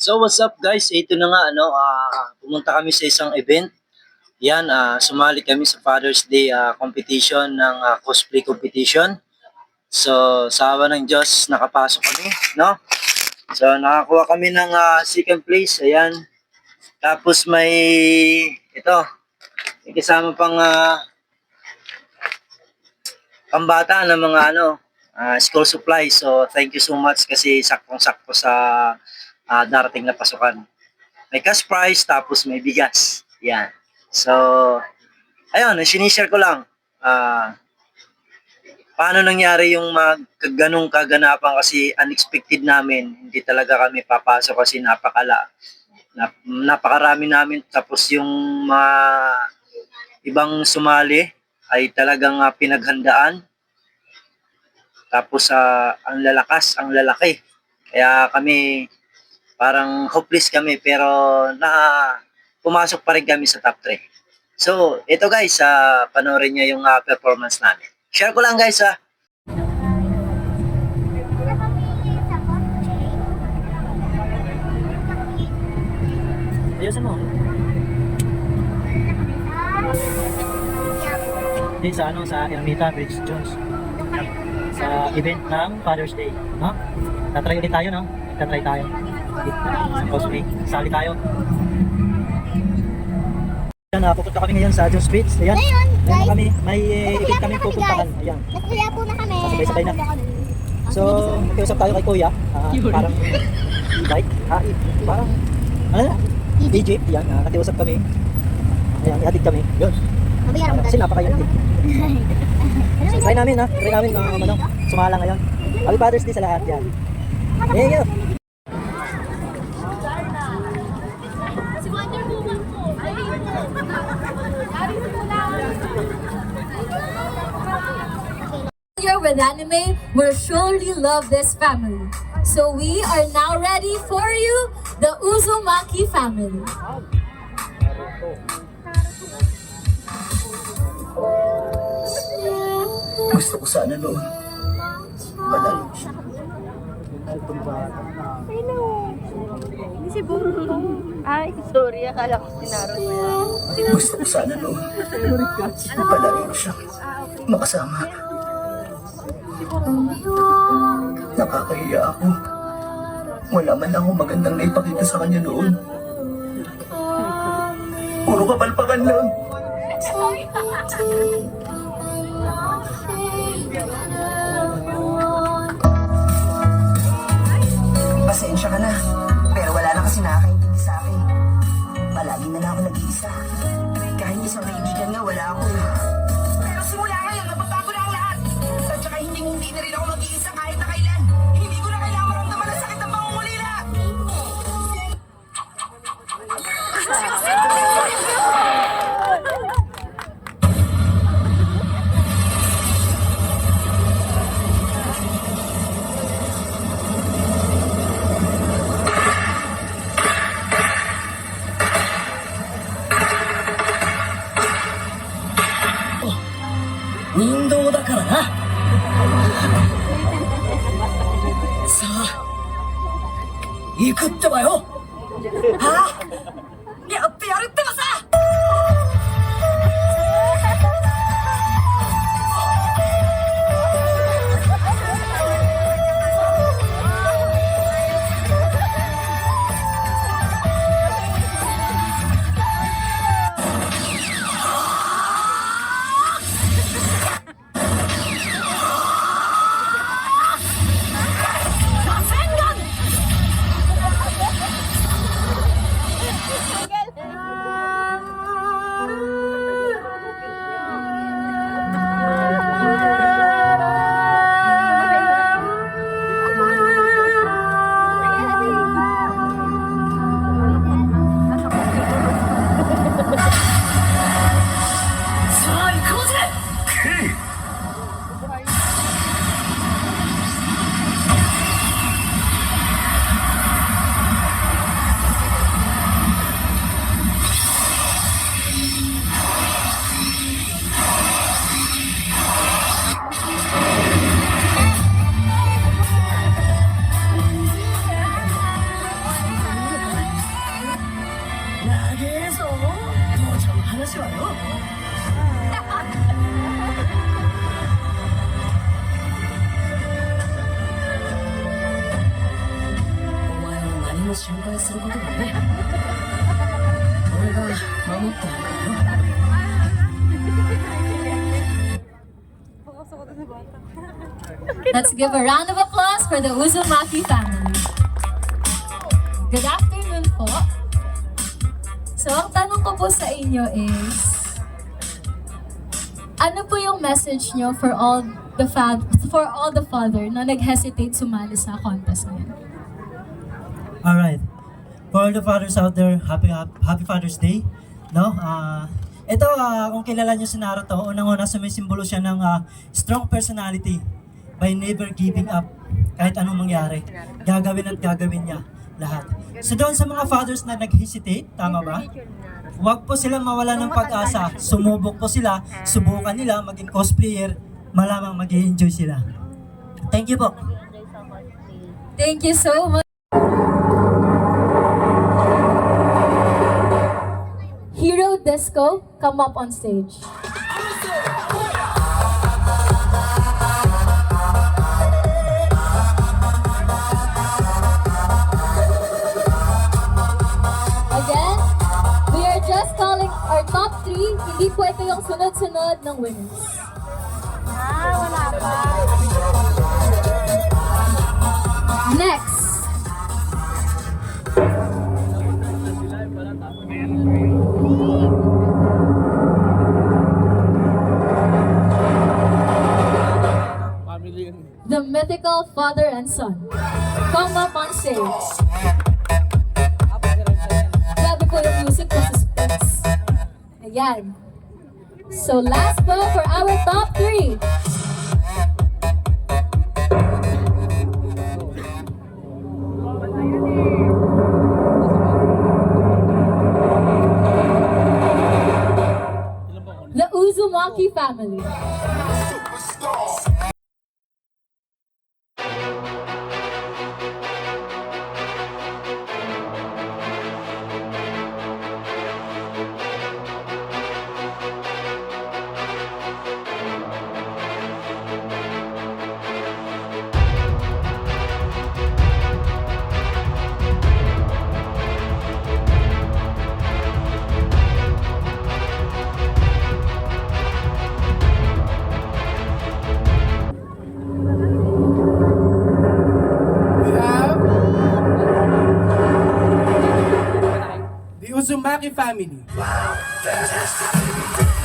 So what's up guys? Ito na nga pumunta kami sa isang event. Yan, sumali kami sa Father's Day competition ng cosplay competition. So sa awa ng Diyos nakapasok kami, no? So nakakuha kami ng second place. Ayan. Tapos may kasama pang pambata ng mga school supplies. So thank you so much kasi saktong-sakto sa darating na pasukan. May cash prize tapos may bigas. Yan. So ayun, sinishare ko lang paano nangyari yung ganong kaganapan kasi unexpected namin. Hindi talaga kami papasok kasi napakarami namin. Tapos yung mga ibang sumali ay talagang pinaghandaan. Tapos ang lalaki. Kaya kami parang hopeless kami pero pumasok pa rin kami sa top 3. So, ito guys, panoorin nyo yung performance namin. Share ko lang guys Ayusin mo. Din sa Ermita Bridge Jones. Sa event ng Father's Day, no? Tatry ulit tayo, no? Tatry tayo. Sa cosplay. Sali tayo. Ayan, pupunta kami ngayon sa Jones Beach. Ayan. Ayan kami. May event kami pupuntahan. Ayan. Nagkaya po na kami. Sabay-sabay na. So, magkiusap tayo kay Kuya. Parang e-bike. Parang, Egypt. Ayan, nakiusap kami. Ayan, ihatid kami. Yun. Kasi napaka-yun. So, try namin sumala ngayon. Happy Father's Day sa lahat yan. Thank you. Here with anime will surely love this family. So we are now ready for you, the Uzumaki family. Gusto ko sana noon. Malalim siya. Si Bungo. Ay, sorry. Akala ko sinaro niya. Gusto ko sana noon. Malalim siya. Makasama. Nakakahiya ako. Wala man ako magandang naipakita sa kanya noon. Puro kapalpakan lang. Pasensya ka na, pero wala na kasi nakakaintindi sa akin. Palagi na lang ako nag-iisa. Kahit isang kaibigan nga, wala ako. Pero simula ngayon, nagbabago na ang lahat. At saka hindi na rin ako mag-iisa kahit na kailan. Hindi ko na kailangan maramdaman ang sakit ng pangungulila. Nindo da kara na. Sa行くってばよ。はあ、やってやるってばさ。 좋아요. 오마에는 많이心配することだね。俺が守ってあげるよ。 Let's give a round of applause for the Uzumaki family. Good afternoon po. So, ang tanong ko po sa inyo is, ano po yung message nyo for all the father na nag-hesitate sumali sa contest ngayon? Alright. For all the fathers out there, happy Father's Day. No? Ito, kung kilala niyo si Naruto, unang-una sumisimbolo siya ng strong personality by never giving up. Kahit anong mangyari, gagawin at gagawin niya lahat. So doon sa mga fathers na nag-hesitate, tama ba? Huwag po sila mawala ng pag-asa. Sumubok po sila, subukan nila, maging cosplayer, malamang mag-enjoy sila. Thank you po. Thank you so much. Hero Disco, come up on stage. Again, we are just calling our top 3. Hindi po ito yung sunod-sunod ng winners. Wala pa. Next. The mythical father and son. Come up on stage. Grabe po yung music, suspense. Ayan. So last po for our top 3. The Uzumaki family. The Uzumaki family. Wow, fantastic.